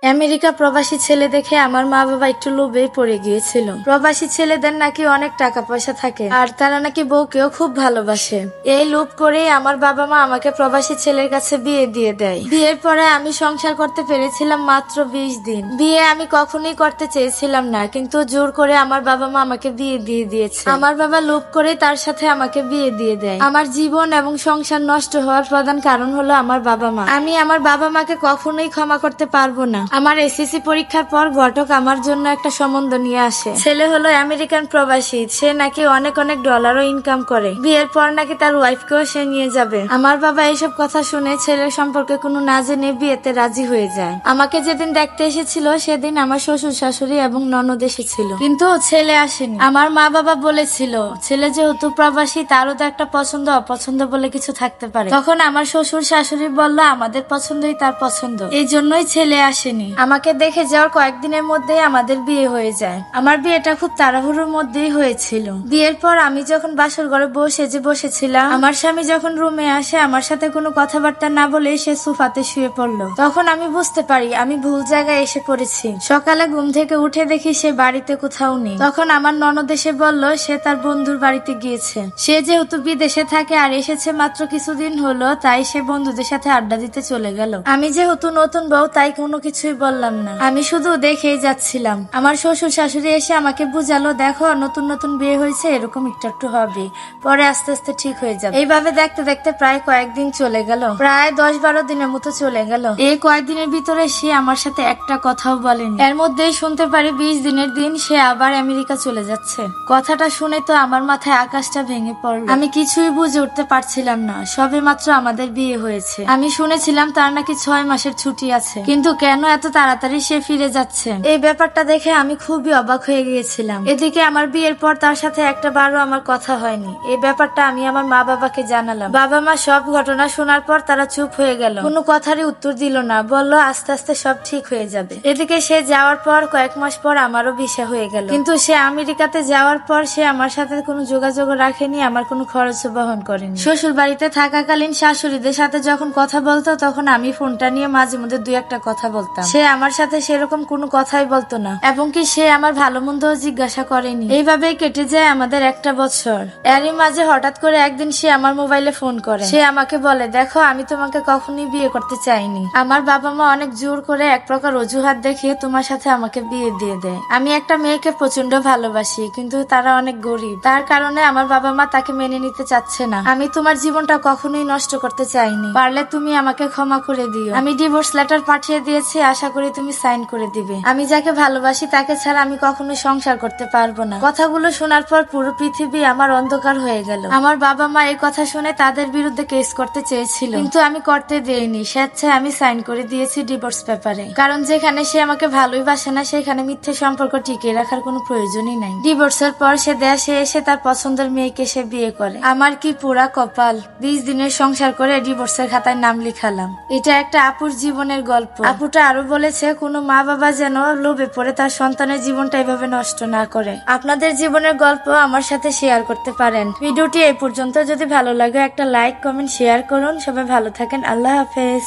America প্রবাসী ছেলে দেখে আমার মা বাবা একটু লোভে পড়ে গিয়েছিল। প্রবাসী ছেলেদের নাকি অনেক টাকা পয়সা থাকে আর তারা নাকি বউকেও খুব ভালোবাসে। এই লোভ করেই আমার বাবা মা আমাকে প্রবাসী ছেলের কাছে বিয়ে দিয়ে দেয়। বিয়ের পরে আমি সংসার করতে পেরেছিলাম মাত্র 20 দিন। বিয়ে আমি কখনোই করতে চেয়েছিলাম না, কিন্তু জোর করে আমার বাবা মা আমাকে বিয়ে দিয়ে দিয়েছে। আমার বাবা লোভ করে তার সাথে আমাকে বিয়ে দিয়ে দেয়। আমার জীবন এবং সংসার নষ্ট হওয়ার প্রধান কারণ হলো আমার বাবা মা। আমি আমার বাবা মাকে কখনোই ক্ষমা করতে পারবো না। আমার এসএসসি পরীক্ষার পর ঘটক আমার জন্য একটা সম্বন্ধ নিয়ে আসে। ছেলে হলো আমেরিকান প্রবাসী, সে নাকি অনেক অনেক ডলারও ইনকাম করে। বিয়ের পর নাকি তার ওয়াইফকেও সে নিয়ে যাবে। আমার বাবা এইসব কথা শুনে ছেলের সম্পর্কে কোনো না জেনে বিয়েতে রাজি হয়ে যায়। আমাকে যেদিন দেখতে এসেছিল সেদিন আমার শ্বশুর শাশুড়ি এবং ননদ এসেছিল, কিন্তু ছেলে আসেনি। আমার মা বাবা বলেছিল ছেলে যেহেতু প্রবাসী তারও তো একটা পছন্দ অপছন্দ বলে কিছু থাকতে পারে। তখন আমার শ্বশুর শাশুড়ি বলল আমাদের পছন্দই তার পছন্দ, এই জন্যই ছেলে আসেনি। আমাকে দেখে যাওয়ার কয়েকদিনের মধ্যেই আমাদের বিয়ে হয়ে যায়। আমার বিয়েটা খুব তাড়াহুড়োর মধ্যেই হয়েছিল। বিয়ের পর আমি যখন বাসর ঘরে সেজে বসেছিলাম, আমার স্বামী যখন রুমে আসে আমার সাথে কোনো কথাবার্তা না বলে সে সোফাতে শুয়ে পড়লো। তখন আমি বুঝতে পারি আমি ভুল জায়গায় এসে পড়েছি। সকালে ঘুম থেকে উঠে দেখি সে বাড়িতে কোথাও নেই। তখন আমার ননদ এসে বলল সে তার বন্ধুর বাড়িতে গিয়েছে। সে যেহেতু বিদেশে থাকে আর এসেছে মাত্র কিছুদিন হলো, তাই সে বন্ধুদের সাথে আড্ডা দিতে চলে গেল। আমি যেহেতু নতুন বউ তাই কোনো কিছুই বললাম না, আমি শুধু দেখেই যাচ্ছিলাম। আমার শ্বশুর শাশুড়ি এসে আমাকে বুঝালো দেখো নতুন নতুন বিয়ে হয়েছে, এরকম একটু একটু হবে, পরে আস্তে আস্তে ঠিক হয়ে যাবে। এইভাবে দেখতে দেখতে প্রায় কয়েকদিন চলে গেল, প্রায় 10-12 দিনের মতো চলে গেল। এই কয়েকদিনের ভিতরে সে আমার সাথে একটা কথাও বলেনি। এর মধ্যেই শুনতে পারি 20 দিনের দিন সে আবার আমেরিকা চলে যাচ্ছে। কথাটা শুনে তো আমার মাথায় আকাশটা ভেঙে পড়লো। আমি কিছুই বুঝে উঠতে পারছিলাম না। সবে মাত্র আমাদের বিয়ে হয়েছে। আমি শুনেছিলাম তার নাকি 6 মাসের ছুটি আছে, কিন্তু কেন এত তাড়াতাড়ি সে ফিরে যাচ্ছে? এই ব্যাপারটা দেখে আমি খুবই অবাক হয়ে গিয়েছিলাম। এদিকে আমার বিয়ের পর তার সাথে একটা বারও আমার কথা হয়নি। এই ব্যাপারটা আমি আমার মা বাবাকে জানালাম। বাবা মা সব ঘটনা শোনার পর তারা চুপ হয়ে গেল, কোনো কথারই উত্তর দিল না। বলল আস্তে আস্তে সব ঠিক হয়ে যাবে। এদিকে সে যাওয়ার পর কয়েক মাস পর আমারও ভিসা হয়ে গেল, কিন্তু সে আমেরিকাতে যাওয়ার পর সে আমার সাথে কোনো যোগাযোগ রাখেনি, আমার কোনো খরচ বহন করেনি। শ্বশুর বাড়িতে থাকাকালীন শাশুড়িদের সাথে যখন কথা বলতো তখন আমি ফোনটা নিয়ে মাঝে মধ্যে 2-1টা কথা বলতাম। সে আমার সাথে সেরকম কোনো কথাই বলতো না, এবং কি সে আমার ভালো মন্দ জিজ্ঞাসা করেনি। এইভাবেই কেটে যায় আমাদের 1টা বছর। এরই মাঝে হঠাৎ করে একদিন সে আমার মোবাইলে ফোন করে। সে আমাকে বলে দেখো আমি তোমাকে কখনোই বিয়ে করতে চাইনি। আমার বাবা মা অনেক জোর করে এক প্রকার অজুহাত দেখিয়ে তোমার সাথে আমাকে বিয়ে দিয়ে দেয়। আমি একটা মেয়েকে প্রচন্ড ভালোবাসি, কিন্তু তারা অনেক গরিব, তার কারণে আমার বাবা মা তাকে মেনে নিতে চাচ্ছে না। আমি তোমার জীবনটা কখনোই নষ্ট করতে চাইনি, পারলে তুমি আমাকে ক্ষমা করে দিও। আমি ডিভোর্স লেটার পাঠিয়ে দিয়েছি, আশা করি তুমি সাইন করে দিবে। আমি যাকে ভালোবাসি তাকে ছাড়া আমি কখনো সংসার করতে পারবো না। কথাগুলো শোনার পর পুরো পৃথিবী আমার অন্ধকার হয়ে গেল। আমার বাবা মা এই কথা শুনে তাদের বিরুদ্ধে কেস করতে চেয়েছিল, কিন্তু আমি করতে দেইনি। স্বেচ্ছায় আমি সাইন করে দিয়েছি ডিভোর্স পেপারে, কারণ যেখানে সে আমাকে ভালোই বাসে না সেখানে মিথ্যে সম্পর্ক টিকিয়ে রাখার কোনো প্রয়োজনই নাই। ডিভোর্সের পর সে দেশে এসে তার পছন্দের মেয়েকে সে বিয়ে করে। আমার কি পুরা কপাল, 20 দিনের সংসার করে ডিভোর্সের খাতায় নাম লিখালাম। এটা একটা আপুর জীবনের গল্প। আপুটা আরো বলেছে কোনো মা বাবা যেন লোভে পড়ে তার সন্তানের জীবনটা এভাবে নষ্ট না করে। আপনাদের জীবনের গল্প আমার সাথে শেয়ার করতে পারেন। ভিডিওটি এই পর্যন্ত, যদি ভালো লাগে একটা লাইক কমেন্ট শেয়ার করুন। সবাই ভালো থাকেন, আল্লাহ হাফেজ।